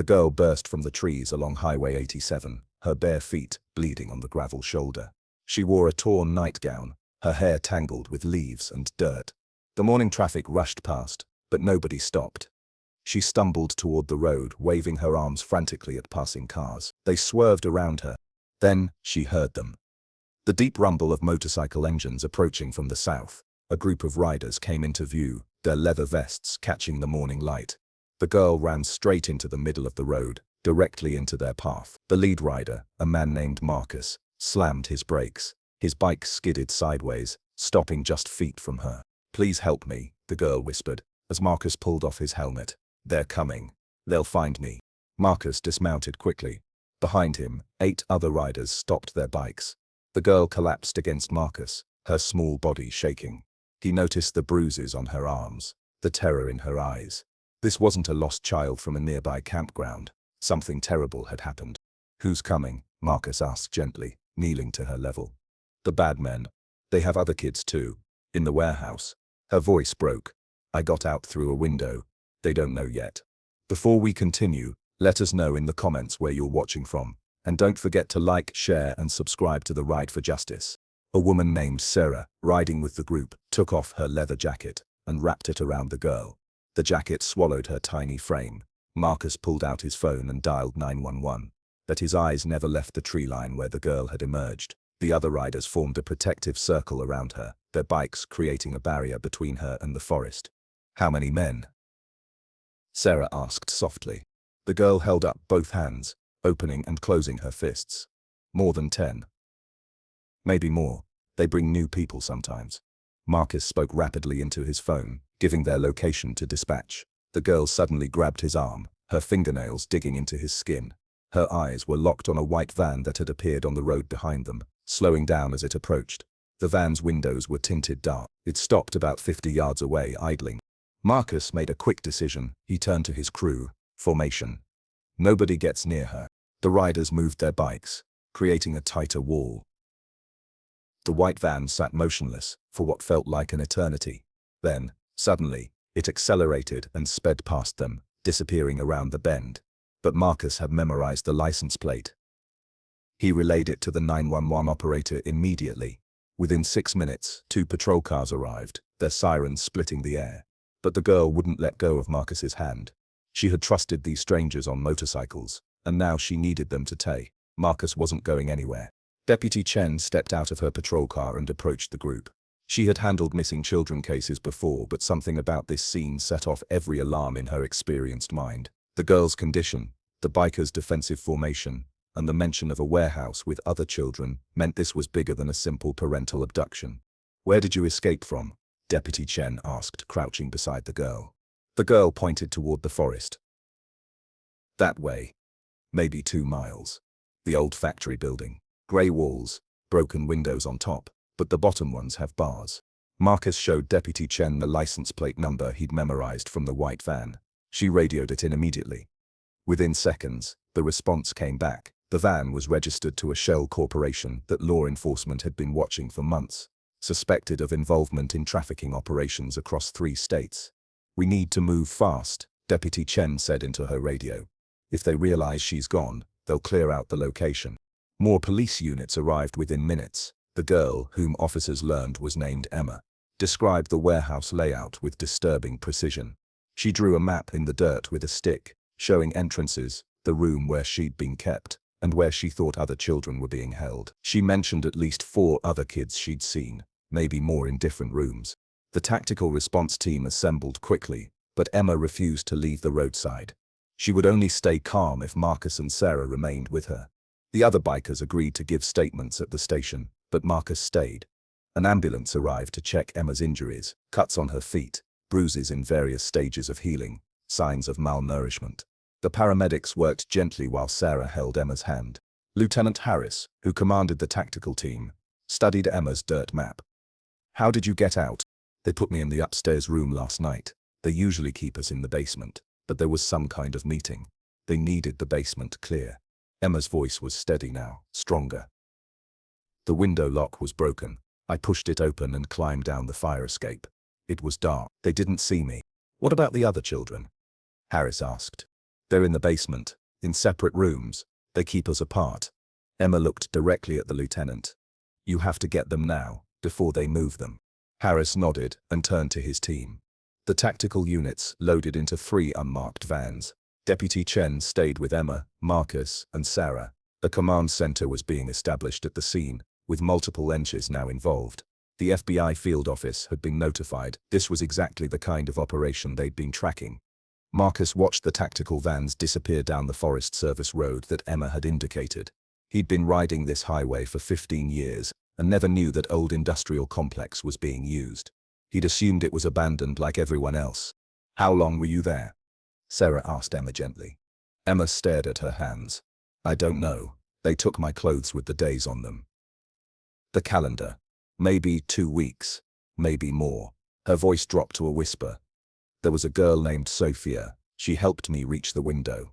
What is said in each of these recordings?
The girl burst from the trees along Highway 87, her bare feet bleeding on the gravel shoulder. She wore a torn nightgown, her hair tangled with leaves and dirt. The morning traffic rushed past, but nobody stopped. She stumbled toward the road, waving her arms frantically at passing cars. They swerved around her. Then she heard them. The deep rumble of motorcycle engines approaching from the south. A group of riders came into view, their leather vests catching the morning light. The girl ran straight into the middle of the road, directly into their path. The lead rider, a man named Marcus, slammed his brakes. His bike skidded sideways, stopping just feet from her. "Please help me," the girl whispered, as Marcus pulled off his helmet. "They're coming. They'll find me." Marcus dismounted quickly. Behind him, 8 other riders stopped their bikes. The girl collapsed against Marcus, her small body shaking. He noticed the bruises on her arms, the terror in her eyes. This wasn't a lost child from a nearby campground. Something terrible had happened. "Who's coming?" Marcus asked gently, kneeling to her level. "The bad men. They have other kids too. In the warehouse." Her voice broke. "I got out through a window. They don't know yet." Before we continue, let us know in the comments where you're watching from. And don't forget to like, share and subscribe to the Ride for Justice. A woman named Sarah, riding with the group, took off her leather jacket and wrapped it around the girl. The jacket swallowed her tiny frame. Marcus pulled out his phone and dialed 911. But his eyes never left the tree line where the girl had emerged. The other riders formed a protective circle around her, their bikes creating a barrier between her and the forest. "How many men?" Sarah asked softly. The girl held up both hands, opening and closing her fists. "More than 10. Maybe more. They bring new people sometimes." Marcus spoke rapidly into his phone, giving their location to dispatch. The girl suddenly grabbed his arm, her fingernails digging into his skin. Her eyes were locked on a white van that had appeared on the road behind them, slowing down as it approached. The van's windows were tinted dark. It stopped about 50 yards away, idling. Marcus made a quick decision. He turned to his crew. Formation. Nobody gets near her. The riders moved their bikes, creating a tighter wall. The white van sat motionless for what felt like an eternity. Then, suddenly, it accelerated and sped past them, disappearing around the bend. But Marcus had memorized the license plate. He relayed it to the 911 operator immediately. Within 6 minutes, 2 patrol cars arrived, their sirens splitting the air. But the girl wouldn't let go of Marcus's hand. She had trusted these strangers on motorcycles, and now she needed them to take. Marcus wasn't going anywhere. Deputy Chen stepped out of her patrol car and approached the group. She had handled missing children cases before, but something about this scene set off every alarm in her experienced mind. The girl's condition, the bikers' defensive formation, and the mention of a warehouse with other children meant this was bigger than a simple parental abduction. "Where did you escape from?" Deputy Chen asked, crouching beside the girl. The girl pointed toward the forest. "That way. Maybe 2 miles. The old factory building. Grey walls, broken windows on top, but the bottom ones have bars." Marcus showed Deputy Chen the license plate number he'd memorized from the white van. She radioed it in immediately. Within seconds, the response came back. The van was registered to a shell corporation that law enforcement had been watching for months, suspected of involvement in trafficking operations across 3 states. "We need to move fast," Deputy Chen said into her radio. "If they realize she's gone, they'll clear out the location." More police units arrived within minutes. The girl, whom officers learned was named Emma, described the warehouse layout with disturbing precision. She drew a map in the dirt with a stick, showing entrances, the room where she'd been kept, and where she thought other children were being held. She mentioned at least 4 other kids she'd seen, maybe more in different rooms. The tactical response team assembled quickly, but Emma refused to leave the roadside. She would only stay calm if Marcus and Sarah remained with her. The other bikers agreed to give statements at the station, but Marcus stayed. An ambulance arrived to check Emma's injuries, cuts on her feet, bruises in various stages of healing, signs of malnourishment. The paramedics worked gently while Sarah held Emma's hand. Lieutenant Harris, who commanded the tactical team, studied Emma's dirt map. "How did you get out?" "They put me in the upstairs room last night. They usually keep us in the basement, but there was some kind of meeting. They needed the basement clear." Emma's voice was steady now, stronger. "The window lock was broken. I pushed it open and climbed down the fire escape. It was dark. They didn't see me." "What about the other children?" Harris asked. They're in the basement, in separate rooms. They keep us apart. Emma looked directly at the lieutenant. You have to get them now, before they move them. Harris nodded and turned to his team. The tactical units loaded into 3 unmarked vans. Deputy Chen stayed with Emma, Marcus, and Sarah. A command center was being established at the scene, with multiple engines now involved. The FBI field office had been notified. This was exactly the kind of operation they'd been tracking. Marcus watched the tactical vans disappear down the Forest Service road that Emma had indicated. He'd been riding this highway for 15 years and never knew that old industrial complex was being used. He'd assumed it was abandoned like everyone else. How long were you there? Sarah asked Emma gently. Emma stared at her hands. I don't know. They took my clothes with the days on them. The calendar. Maybe 2 weeks. Maybe more. Her voice dropped to a whisper. There was a girl named Sophia. She helped me reach the window.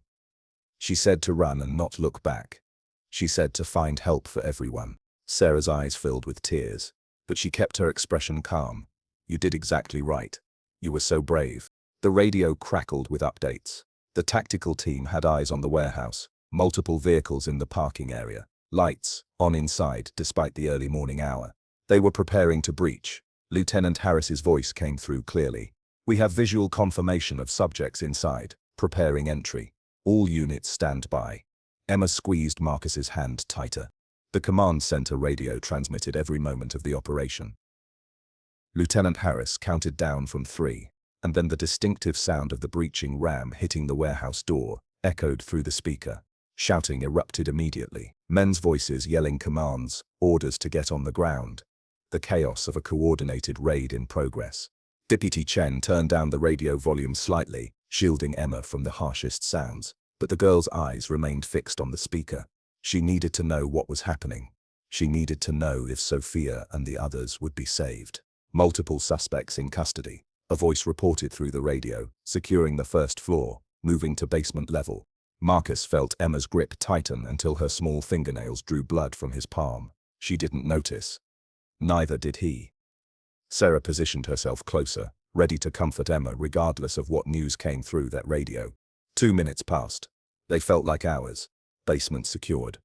She said to run and not look back. She said to find help for everyone. Sarah's eyes filled with tears, but she kept her expression calm. You did exactly right. You were so brave. The radio crackled with updates. The tactical team had eyes on the warehouse, multiple vehicles in the parking area, lights on inside despite the early morning hour. They were preparing to breach. Lieutenant Harris's voice came through clearly. We have visual confirmation of subjects inside, preparing entry. All units stand by. Emma squeezed Marcus's hand tighter. The command center radio transmitted every moment of the operation. Lieutenant Harris counted down from 3, and then the distinctive sound of the breaching ram hitting the warehouse door echoed through the speaker. Shouting erupted immediately. Men's voices yelling commands, orders to get on the ground. The chaos of a coordinated raid in progress. Deputy Chen turned down the radio volume slightly, shielding Emma from the harshest sounds, but the girl's eyes remained fixed on the speaker. She needed to know what was happening. She needed to know if Sophia and the others would be saved. Multiple suspects in custody. A voice reported through the radio, securing the first floor, moving to basement level. Marcus felt Emma's grip tighten until her small fingernails drew blood from his palm. She didn't notice. Neither did he. Sarah positioned herself closer, ready to comfort Emma regardless of what news came through that radio. 2 minutes passed. They felt like hours. Basement secured.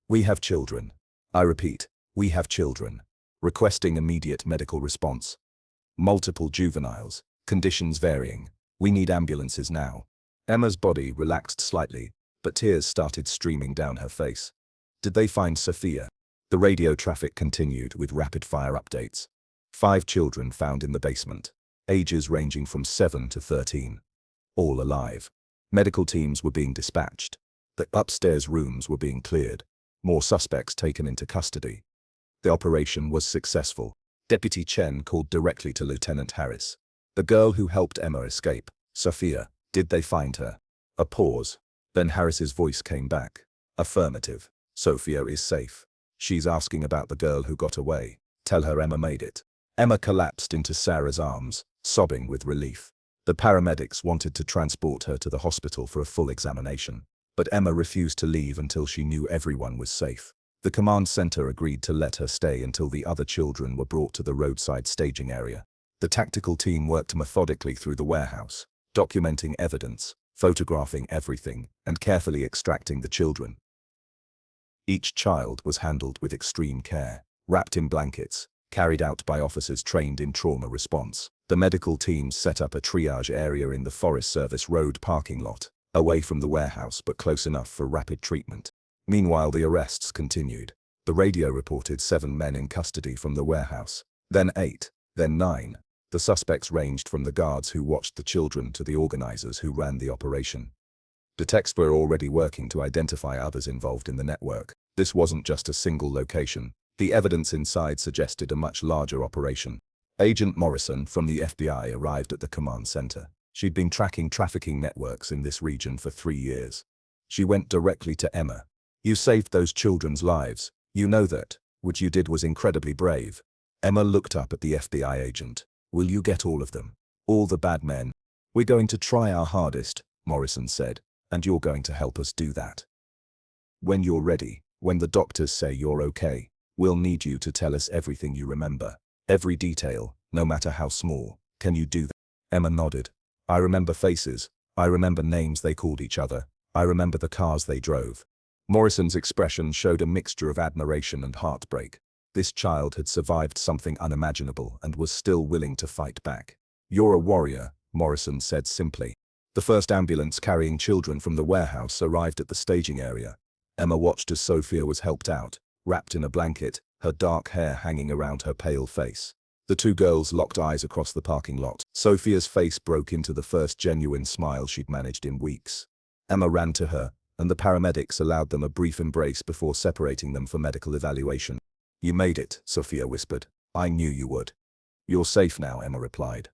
We have children. I repeat, we have children. Requesting immediate medical response. Multiple juveniles. Conditions varying. We need ambulances now. Emma's body relaxed slightly, but tears started streaming down her face. Did they find Sophia? The radio traffic continued with rapid-fire updates. 5 children found in the basement, ages ranging from 7 to 13. All alive. Medical teams were being dispatched. The upstairs rooms were being cleared. More suspects taken into custody. The operation was successful. Deputy Chen called directly to Lieutenant Harris. The girl who helped Emma escape, Sophia, did they find her? A pause. Then Harris's voice came back. Affirmative. Sophia is safe. She's asking about the girl who got away. Tell her Emma made it. Emma collapsed into Sarah's arms, sobbing with relief. The paramedics wanted to transport her to the hospital for a full examination, but Emma refused to leave until she knew everyone was safe. The command center agreed to let her stay until the other children were brought to the roadside staging area. The tactical team worked methodically through the warehouse, documenting evidence, photographing everything, and carefully extracting the children. Each child was handled with extreme care, wrapped in blankets, carried out by officers trained in trauma response. The medical teams set up a triage area in the Forest Service Road parking lot, away from the warehouse but close enough for rapid treatment. Meanwhile, the arrests continued. The radio reported 7 men in custody from the warehouse, then 8, then 9. The suspects ranged from the guards who watched the children to the organizers who ran the operation. Detectives were already working to identify others involved in the network. This wasn't just a single location. The evidence inside suggested a much larger operation. Agent Morrison from the FBI arrived at the command center. She'd been tracking trafficking networks in this region for 3 years. She went directly to Emma. You saved those children's lives. You know that. What you did was incredibly brave. Emma looked up at the FBI agent. Will you get all of them? All the bad men? We're going to try our hardest, Morrison said, and you're going to help us do that. When you're ready, when the doctors say you're okay, we'll need you to tell us everything you remember. Every detail, no matter how small. Can you do that? Emma nodded. I remember faces. I remember names they called each other. I remember the cars they drove. Morrison's expression showed a mixture of admiration and heartbreak. This child had survived something unimaginable and was still willing to fight back. "You're a warrior," Morrison said simply. The first ambulance carrying children from the warehouse arrived at the staging area. Emma watched as Sophia was helped out, wrapped in a blanket, her dark hair hanging around her pale face. The two girls locked eyes across the parking lot. Sophia's face broke into the first genuine smile she'd managed in weeks. Emma ran to her, and the paramedics allowed them a brief embrace before separating them for medical evaluation. "You made it," Sophia whispered. "I knew you would." "You're safe now," Emma replied.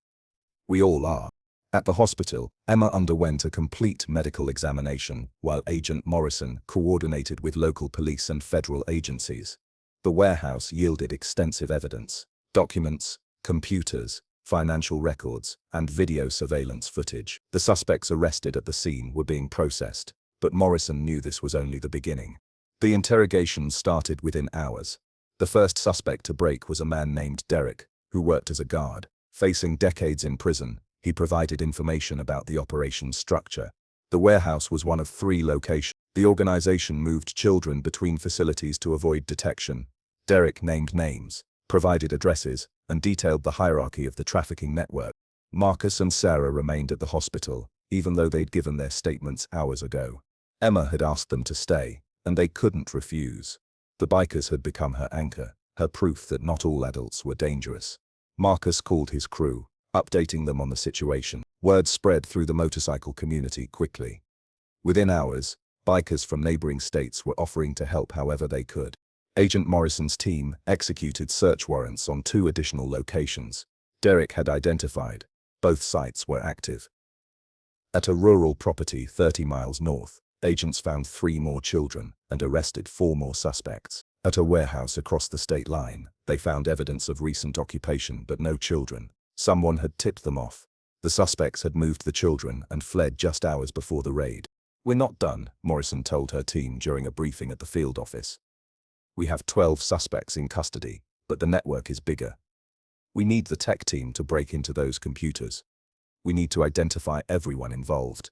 "We all are." At the hospital, Emma underwent a complete medical examination, while Agent Morrison coordinated with local police and federal agencies. The warehouse yielded extensive evidence: documents, computers, financial records, and video surveillance footage. The suspects arrested at the scene were being processed, but Morrison knew this was only the beginning. The interrogation started within hours. The first suspect to break was a man named Derek, who worked as a guard. Facing decades in prison, he provided information about the operation's structure. The warehouse was one of 3 locations. The organization moved children between facilities to avoid detection. Derek named names, provided addresses, and detailed the hierarchy of the trafficking network. Marcus and Sarah remained at the hospital, even though they'd given their statements hours ago. Emma had asked them to stay, and they couldn't refuse. The bikers had become her anchor, her proof that not all adults were dangerous. Marcus called his crew, updating them on the situation. Word spread through the motorcycle community quickly. Within hours, bikers from neighboring states were offering to help however they could. Agent Morrison's team executed search warrants on 2 additional locations Derek had identified. Both sites were active. At a rural property 30 miles north, agents found 3 more children and arrested 4 more suspects. At a warehouse across the state line, they found evidence of recent occupation but no children. Someone had tipped them off. The suspects had moved the children and fled just hours before the raid. "We're not done," Morrison told her team during a briefing at the field office. "We have 12 suspects in custody, but the network is bigger. We need the tech team to break into those computers. We need to identify everyone involved."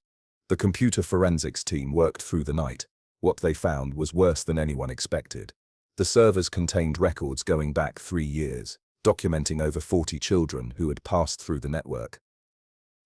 The computer forensics team worked through the night. What they found was worse than anyone expected. The servers contained records going back 3 years, documenting over 40 children who had passed through the network.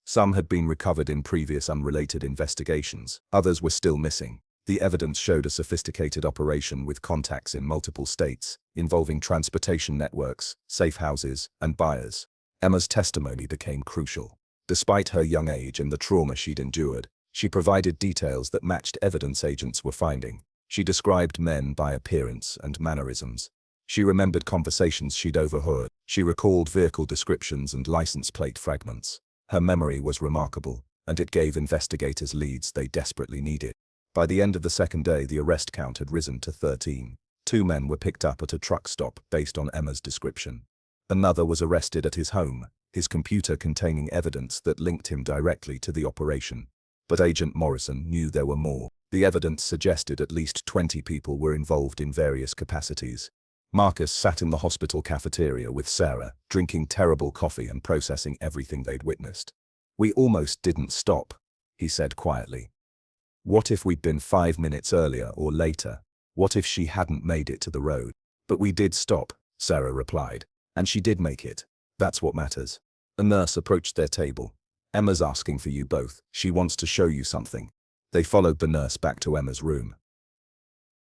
Some had been recovered in previous unrelated investigations. Others were still missing. The evidence showed a sophisticated operation with contacts in multiple states, involving transportation networks, safe houses, and buyers. Emma's testimony became crucial. Despite her young age and the trauma she'd endured, she provided details that matched evidence agents were finding. She described men by appearance and mannerisms. She remembered conversations she'd overheard. She recalled vehicle descriptions and license plate fragments. Her memory was remarkable, and it gave investigators leads they desperately needed. By the end of the second day, the arrest count had risen to 13. 2 men were picked up at a truck stop based on Emma's description. Another was arrested at his home, his computer containing evidence that linked him directly to the operation. But Agent Morrison knew there were more. The evidence suggested at least 20 people were involved in various capacities. Marcus sat in the hospital cafeteria with Sarah, drinking terrible coffee and processing everything they'd witnessed. "We almost didn't stop," he said quietly. "What if we'd been 5 minutes earlier or later? What if she hadn't made it to the road?" "But we did stop," Sarah replied. "And she did make it. That's what matters." A nurse approached their table. "Emma's asking for you both. She wants to show you something." They followed the nurse back to Emma's room.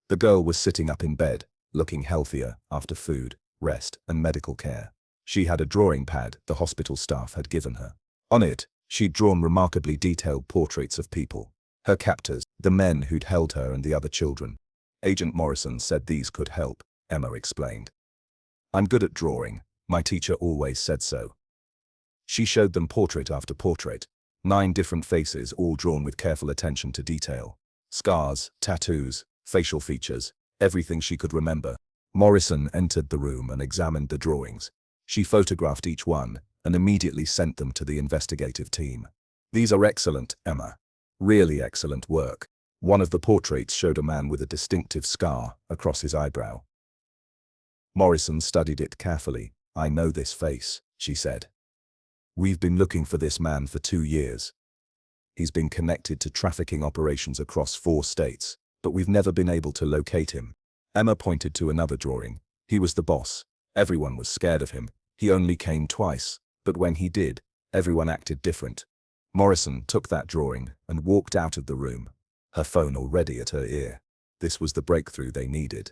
The girl was sitting up in bed, looking healthier after food, rest, and medical care. She had a drawing pad the hospital staff had given her. On it, she'd drawn remarkably detailed portraits of people. Her captors, the men who'd held her and the other children. "Agent Morrison said these could help," Emma explained. "I'm good at drawing. My teacher always said so." She showed them portrait after portrait. 9 different faces, all drawn with careful attention to detail. Scars, tattoos, facial features, everything she could remember. Morrison entered the room and examined the drawings. She photographed each one and immediately sent them to the investigative team. "These are excellent, Emma. Really excellent work." One of the portraits showed a man with a distinctive scar across his eyebrow. Morrison studied it carefully. "I know this face," she said. "We've been looking for this man for 2 years." He's been connected to trafficking operations across 4 states, but we've never been able to locate him. Emma pointed to another drawing. He was the boss. Everyone was scared of him. He only came twice, but when he did, everyone acted different. Morrison took that drawing and walked out of the room, her phone already at her ear. This was the breakthrough they needed.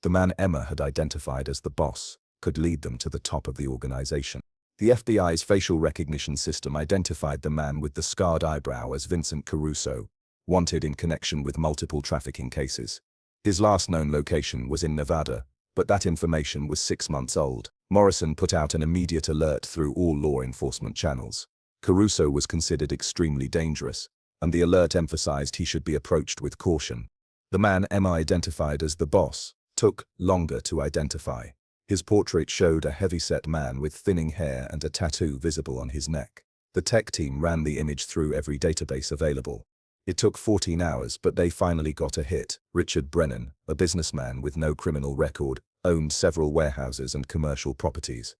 The man Emma had identified as the boss could lead them to the top of the organization. The FBI's facial recognition system identified the man with the scarred eyebrow as Vincent Caruso, wanted in connection with multiple trafficking cases. His last known location was in Nevada, but that information was 6 months old. Morrison put out an immediate alert through all law enforcement channels. Caruso was considered extremely dangerous, and the alert emphasized he should be approached with caution. The man Emma identified as the boss took longer to identify. His portrait showed a heavy-set man with thinning hair and a tattoo visible on his neck. The tech team ran the image through every database available. It took 14 hours, but they finally got a hit. Richard Brennan, a businessman with no criminal record, owned several warehouses and commercial properties.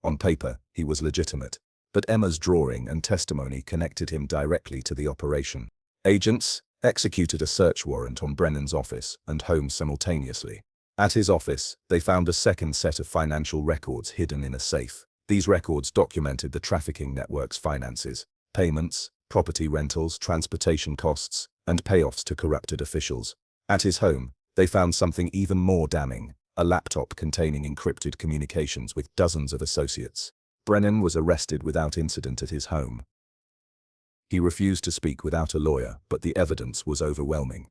On paper, he was legitimate, but Emma's drawing and testimony connected him directly to the operation. Agents executed a search warrant on Brennan's office and home simultaneously. At his office, they found a second set of financial records hidden in a safe. These records documented the trafficking network's finances, payments, property rentals, transportation costs, and payoffs to corrupted officials. At his home, they found something even more damning, a laptop containing encrypted communications with dozens of associates. Brennan was arrested without incident at his home. He refused to speak without a lawyer, but the evidence was overwhelming.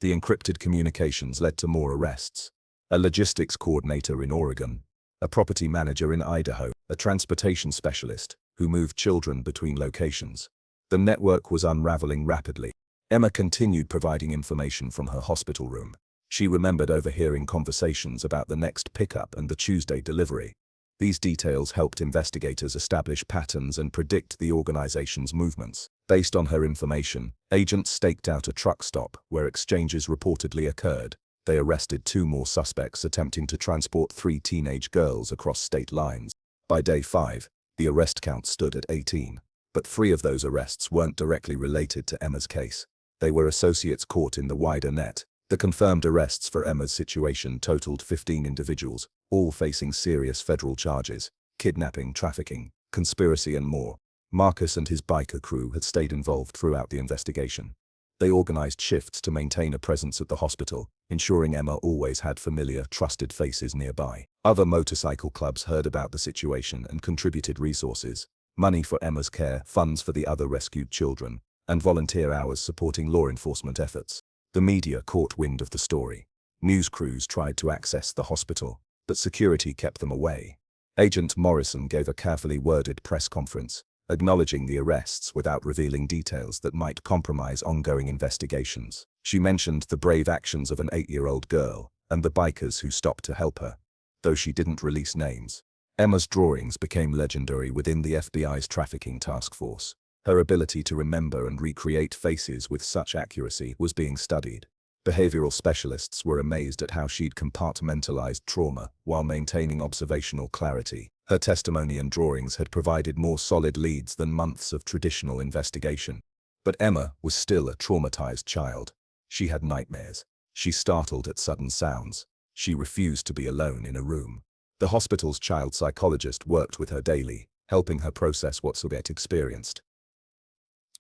The encrypted communications led to more arrests. A logistics coordinator in Oregon, a property manager in Idaho, a transportation specialist who moved children between locations. The network was unraveling rapidly. Emma continued providing information from her hospital room. She remembered overhearing conversations about the next pickup and the Tuesday delivery. These details helped investigators establish patterns and predict the organization's movements. Based on her information, agents staked out a truck stop where exchanges reportedly occurred. They arrested 2 more suspects attempting to transport 3 teenage girls across state lines. By day 5, the arrest count stood at 18, but 3 of those arrests weren't directly related to Emma's case. They were associates caught in the wider net. The confirmed arrests for Emma's situation totaled 15 individuals, all facing serious federal charges: kidnapping, trafficking, conspiracy, and more. Marcus and his biker crew had stayed involved throughout the investigation. They organized shifts to maintain a presence at the hospital, ensuring Emma always had familiar, trusted faces nearby. Other motorcycle clubs heard about the situation and contributed resources: money for Emma's care, funds for the other rescued children, and volunteer hours supporting law enforcement efforts. The media caught wind of the story. News crews tried to access the hospital, but security kept them away. Agent Morrison gave a carefully worded press conference, acknowledging the arrests without revealing details that might compromise ongoing investigations. She mentioned the brave actions of an 8-year-old girl and the bikers who stopped to help her, though she didn't release names. Emma's drawings became legendary within the FBI's trafficking task force. Her ability to remember and recreate faces with such accuracy was being studied. Behavioral specialists were amazed at how she'd compartmentalized trauma while maintaining observational clarity. Her testimony and drawings had provided more solid leads than months of traditional investigation. But Emma was still a traumatized child. She had nightmares. She startled at sudden sounds. She refused to be alone in a room. The hospital's child psychologist worked with her daily, helping her process what she had experienced.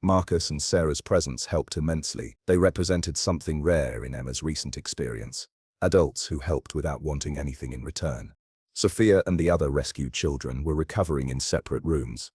Marcus and Sarah's presence helped immensely. They represented something rare in Emma's recent experience: adults who helped without wanting anything in return. Sophia and the other rescued children were recovering in separate rooms.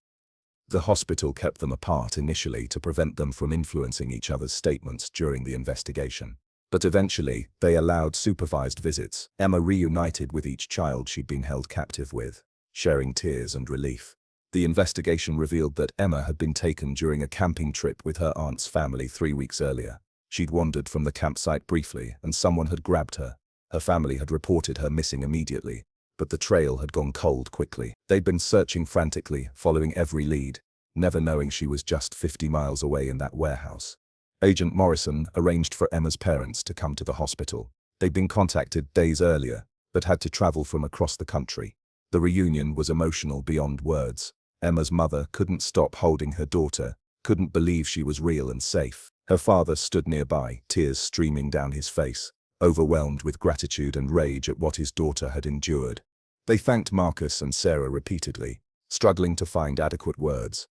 The hospital kept them apart initially to prevent them from influencing each other's statements during the investigation. But eventually, they allowed supervised visits. Emma reunited with each child she'd been held captive with, sharing tears and relief. The investigation revealed that Emma had been taken during a camping trip with her aunt's family 3 weeks earlier. She'd wandered from the campsite briefly and someone had grabbed her. Her family had reported her missing immediately, but the trail had gone cold quickly. They'd been searching frantically, following every lead, never knowing she was just 50 miles away in that warehouse. Agent Morrison arranged for Emma's parents to come to the hospital. They'd been contacted days earlier, but had to travel from across the country. The reunion was emotional beyond words. Emma's mother couldn't stop holding her daughter, couldn't believe she was real and safe. Her father stood nearby, tears streaming down his face, overwhelmed with gratitude and rage at what his daughter had endured. They thanked Marcus and Sarah repeatedly, struggling to find adequate words.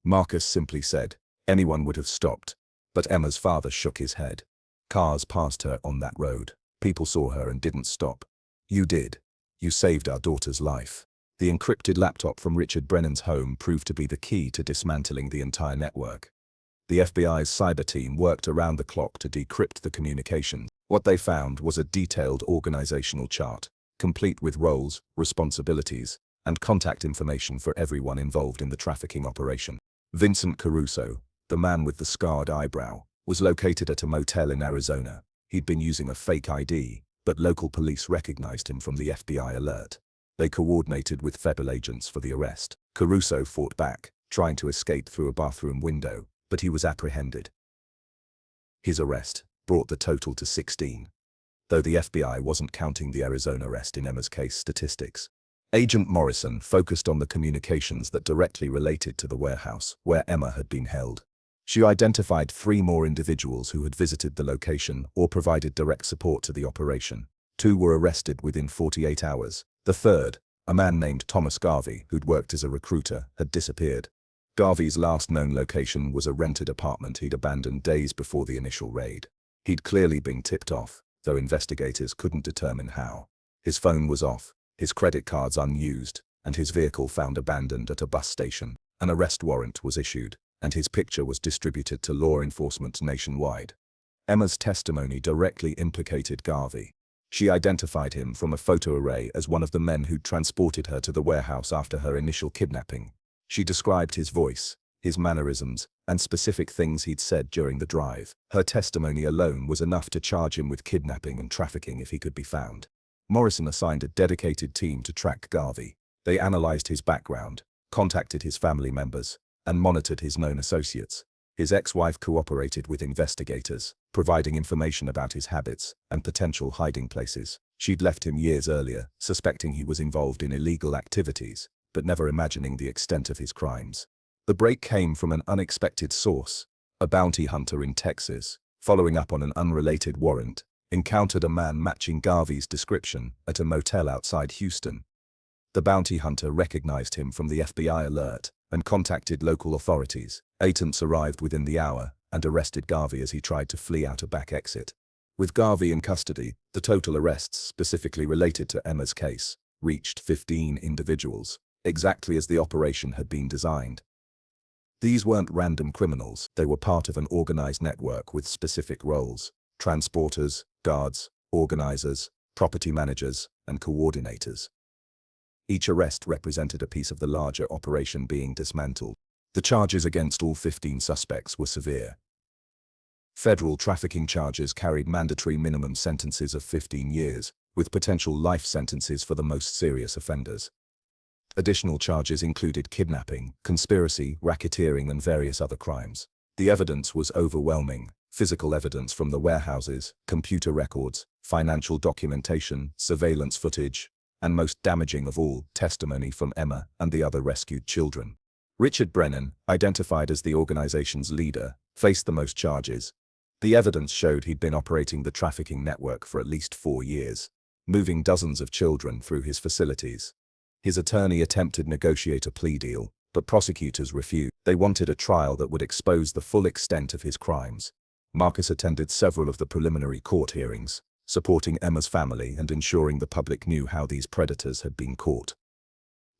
Marcus simply said, "Anyone would have stopped," but Emma's father shook his head. "Cars passed her on that road. People saw her and didn't stop. You did. You saved our daughter's life." The encrypted laptop from Richard Brennan's home proved to be the key to dismantling the entire network. The FBI's cyber team worked around the clock to decrypt the communications. What they found was a detailed organizational chart, complete with roles, responsibilities, and contact information for everyone involved in the trafficking operation. Vincent Caruso, the man with the scarred eyebrow, was located at a motel in Arizona. He'd been using a fake ID, but local police recognized him from the FBI alert. They coordinated with federal agents for the arrest. Caruso fought back, trying to escape through a bathroom window, but he was apprehended. His arrest brought the total to 16, though the FBI wasn't counting the Arizona arrest in Emma's case statistics. Agent Morrison focused on the communications that directly related to the warehouse where Emma had been held. She identified 3 more individuals who had visited the location or provided direct support to the operation. 2 were arrested within 48 hours. The third, a man named Thomas Garvey, who'd worked as a recruiter, had disappeared. Garvey's last known location was a rented apartment he'd abandoned days before the initial raid. He'd clearly been tipped off, though investigators couldn't determine how. His phone was off, his credit cards unused, and his vehicle found abandoned at a bus station. An arrest warrant was issued, and his picture was distributed to law enforcement nationwide. Emma's testimony directly implicated Garvey. She identified him from a photo array as one of the men who'd transported her to the warehouse after her initial kidnapping. She described his voice, his mannerisms, and specific things he'd said during the drive. Her testimony alone was enough to charge him with kidnapping and trafficking if he could be found. Morrison assigned a dedicated team to track Garvey. They analyzed his background, contacted his family members, and monitored his known associates. His ex-wife cooperated with investigators, providing information about his habits and potential hiding places. She'd left him years earlier, suspecting he was involved in illegal activities, but never imagining the extent of his crimes. The break came from an unexpected source. A bounty hunter in Texas, following up on an unrelated warrant, encountered a man matching Garvey's description at a motel outside Houston. The bounty hunter recognized him from the FBI alert and contacted local authorities. Agents arrived within the hour and arrested Garvey as he tried to flee out a back exit. With Garvey in custody, the total arrests specifically related to Emma's case reached 15 individuals, exactly as the operation had been designed. These weren't random criminals, they were part of an organized network with specific roles: transporters, guards, organizers, property managers, and coordinators. Each arrest represented a piece of the larger operation being dismantled. The charges against all 15 suspects were severe. Federal trafficking charges carried mandatory minimum sentences of 15 years, with potential life sentences for the most serious offenders. Additional charges included kidnapping, conspiracy, racketeering, and various other crimes. The evidence was overwhelming: physical evidence from the warehouses, computer records, financial documentation, surveillance footage, and most damaging of all, testimony from Emma and the other rescued children. Richard Brennan, identified as the organization's leader, faced the most charges. The evidence showed he'd been operating the trafficking network for at least 4 years, moving dozens of children through his facilities. His attorney attempted to negotiate a plea deal, but prosecutors refused. They wanted a trial that would expose the full extent of his crimes. Marcus attended several of the preliminary court hearings, supporting Emma's family and ensuring the public knew how these predators had been caught.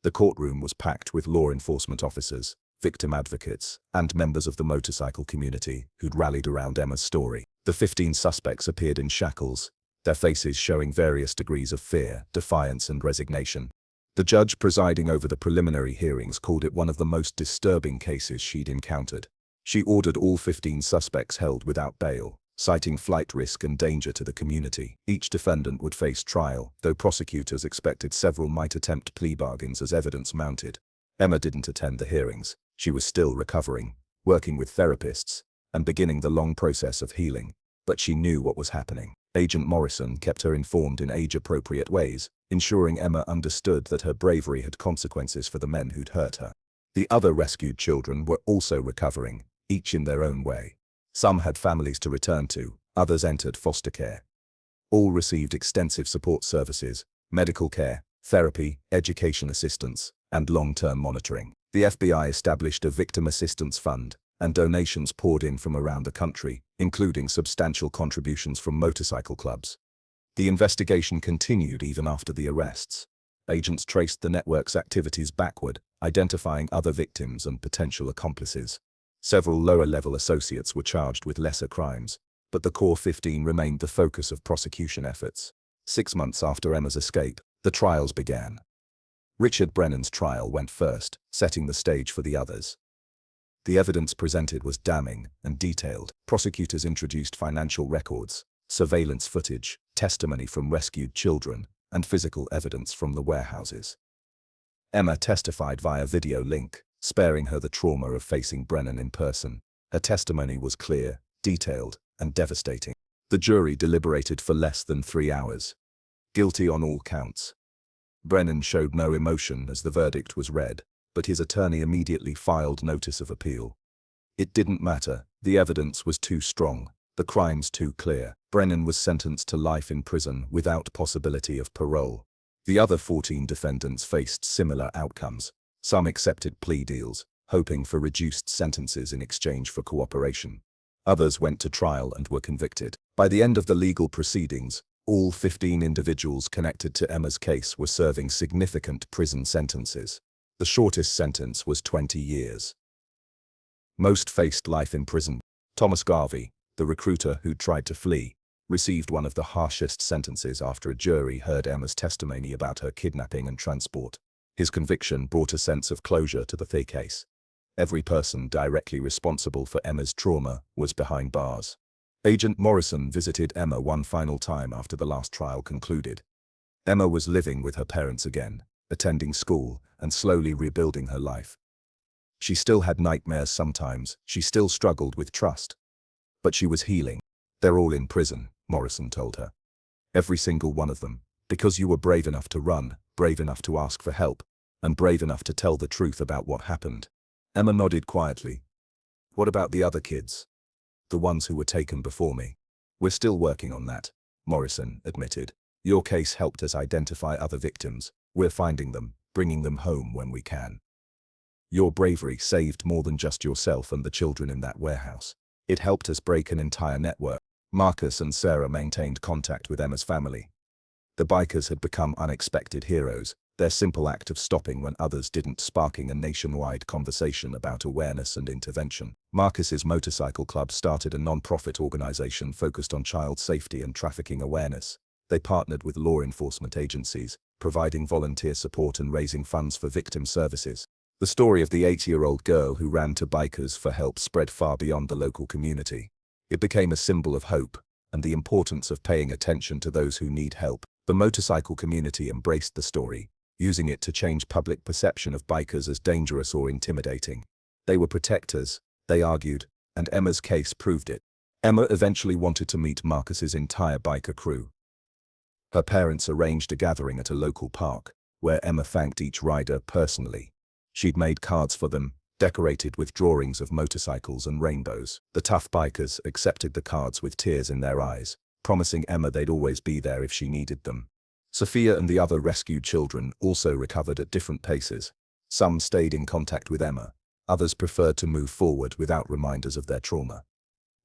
The courtroom was packed with law enforcement officers, victim advocates, and members of the motorcycle community who'd rallied around Emma's story. The 15 suspects appeared in shackles, their faces showing various degrees of fear, defiance, and resignation. The judge presiding over the preliminary hearings called it one of the most disturbing cases she'd encountered. She ordered all 15 suspects held without bail, citing flight risk and danger to the community. Each defendant would face trial, though prosecutors expected several might attempt plea bargains as evidence mounted. Emma didn't attend the hearings. She was still recovering, working with therapists, and beginning the long process of healing. But she knew what was happening. Agent Morrison kept her informed in age-appropriate ways, ensuring Emma understood that her bravery had consequences for the men who'd hurt her. The other rescued children were also recovering, each in their own way. Some had families to return to, others entered foster care. All received extensive support services, medical care, therapy, education assistance, and long-term monitoring. The FBI established a victim assistance fund, and donations poured in from around the country, including substantial contributions from motorcycle clubs. The investigation continued even after the arrests. Agents traced the network's activities backward, identifying other victims and potential accomplices. Several lower-level associates were charged with lesser crimes, but the core 15 remained the focus of prosecution efforts. 6 months after Emma's escape, the trials began. Richard Brennan's trial went first, setting the stage for the others. The evidence presented was damning and detailed. Prosecutors introduced financial records, surveillance footage, testimony from rescued children, and physical evidence from the warehouses. Emma testified via video link, sparing her the trauma of facing Brennan in person. Her testimony was clear, detailed, and devastating. The jury deliberated for less than 3 hours. Guilty on all counts. Brennan showed no emotion as the verdict was read, but his attorney immediately filed notice of appeal. It didn't matter, the evidence was too strong, the crimes too clear. Brennan was sentenced to life in prison without possibility of parole. The other 14 defendants faced similar outcomes. Some accepted plea deals, hoping for reduced sentences in exchange for cooperation. Others went to trial and were convicted. By the end of the legal proceedings, all 15 individuals connected to Emma's case were serving significant prison sentences. The shortest sentence was 20 years. Most faced life in prison. Thomas Garvey, the recruiter who tried to flee, received one of the harshest sentences after a jury heard Emma's testimony about her kidnapping and transport. His conviction brought a sense of closure to the case. Every person directly responsible for Emma's trauma was behind bars. Agent Morrison visited Emma one final time after the last trial concluded. Emma was living with her parents again, attending school, and slowly rebuilding her life. She still had nightmares sometimes, she still struggled with trust. But she was healing. "They're all in prison," Morrison told her. "Every single one of them, because you were brave enough to run, brave enough to ask for help, and brave enough to tell the truth about what happened." Emma nodded quietly. "What about the other kids? The ones who were taken before me?" "We're still working on that," Morrison admitted. "Your case helped us identify other victims. We're finding them, bringing them home when we can. Your bravery saved more than just yourself and the children in that warehouse. It helped us break an entire network." Marcus and Sarah maintained contact with Emma's family. The bikers had become unexpected heroes, their simple act of stopping when others didn't sparking a nationwide conversation about awareness and intervention. Marcus's motorcycle club started a non-profit organization focused on child safety and trafficking awareness. They partnered with law enforcement agencies, providing volunteer support and raising funds for victim services. The story of the 8-year-old girl who ran to bikers for help spread far beyond the local community. It became a symbol of hope and the importance of paying attention to those who need help. The motorcycle community embraced the story, using it to change public perception of bikers as dangerous or intimidating. They were protectors, they argued, and Emma's case proved it. Emma eventually wanted to meet Marcus's entire biker crew. Her parents arranged a gathering at a local park, where Emma thanked each rider personally. She'd made cards for them, decorated with drawings of motorcycles and rainbows. The tough bikers accepted the cards with tears in their eyes, promising Emma they'd always be there if she needed them. Sophia and the other rescued children also recovered at different paces. Some stayed in contact with Emma, others preferred to move forward without reminders of their trauma.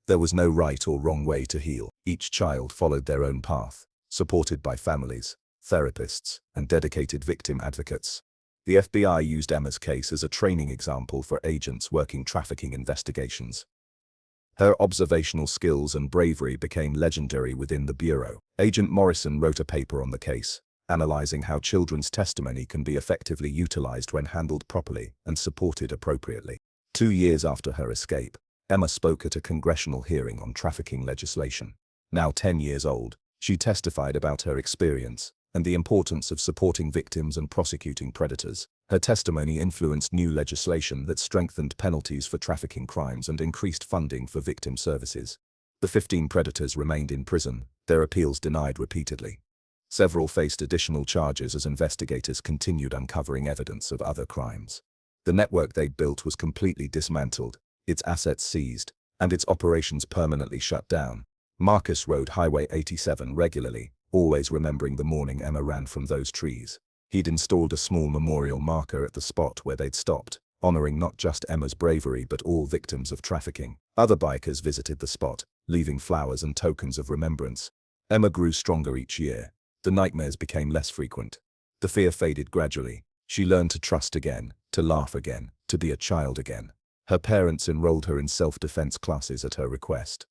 There was no right or wrong way to heal. Each child followed their own path, supported by families, therapists, and dedicated victim advocates. The FBI used Emma's case as a training example for agents working trafficking investigations. Her observational skills and bravery became legendary within the Bureau. Agent Morrison wrote a paper on the case, analyzing how children's testimony can be effectively utilized when handled properly and supported appropriately. 2 years after her escape, Emma spoke at a congressional hearing on trafficking legislation. Now 10 years old, she testified about her experience and the importance of supporting victims and prosecuting predators. Her testimony influenced new legislation that strengthened penalties for trafficking crimes and increased funding for victim services. The 15 predators remained in prison, their appeals denied repeatedly. Several faced additional charges as investigators continued uncovering evidence of other crimes. The network they'd built was completely dismantled, its assets seized, and its operations permanently shut down. Marcus rode Highway 87 regularly, always remembering the morning Emma ran from those trees. He'd installed a small memorial marker at the spot where they'd stopped, honoring not just Emma's bravery but all victims of trafficking. Other bikers visited the spot, leaving flowers and tokens of remembrance. Emma grew stronger each year. The nightmares became less frequent. The fear faded gradually. She learned to trust again, to laugh again, to be a child again. Her parents enrolled her in self-defense classes at her request.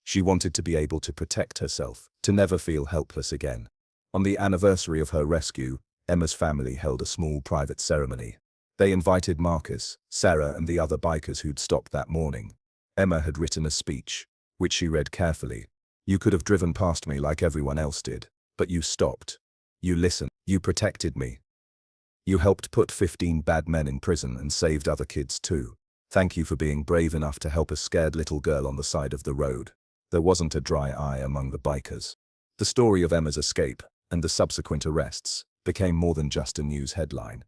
She wanted to be able to protect herself, to never feel helpless again. On the anniversary of her rescue, Emma's family held a small private ceremony. They invited Marcus, Sarah, and the other bikers who'd stopped that morning. Emma had written a speech, which she read carefully. "You could have driven past me like everyone else did, but you stopped. You listened. You protected me. You helped put 15 bad men in prison and saved other kids too. Thank you for being brave enough to help a scared little girl on the side of the road." There wasn't a dry eye among the bikers. The story of Emma's escape, and the subsequent arrests, became more than just a news headline.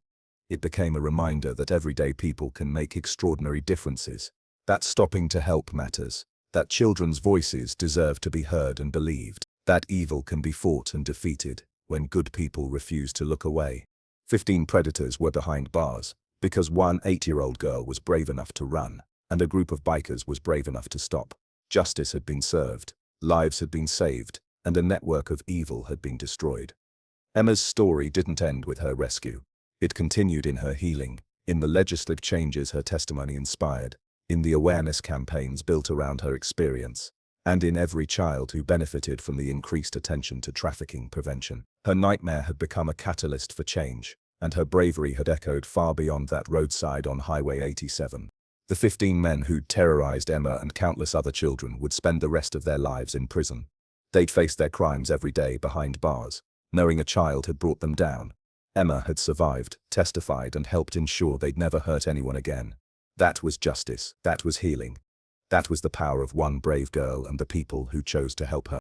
It became a reminder that everyday people can make extraordinary differences, that stopping to help matters, that children's voices deserve to be heard and believed, that evil can be fought and defeated when good people refuse to look away. 15 predators were behind bars, because one 8-year-old girl was brave enough to run, and a group of bikers was brave enough to stop. Justice had been served, lives had been saved, and a network of evil had been destroyed. Emma's story didn't end with her rescue. It continued in her healing, in the legislative changes her testimony inspired, in the awareness campaigns built around her experience, and in every child who benefited from the increased attention to trafficking prevention. Her nightmare had become a catalyst for change, and her bravery had echoed far beyond that roadside on Highway 87. The 15 men who'd terrorized Emma and countless other children would spend the rest of their lives in prison. They'd face their crimes every day behind bars, knowing a child had brought them down. Emma had survived, testified, and helped ensure they'd never hurt anyone again. That was justice. That was healing. That was the power of one brave girl and the people who chose to help her.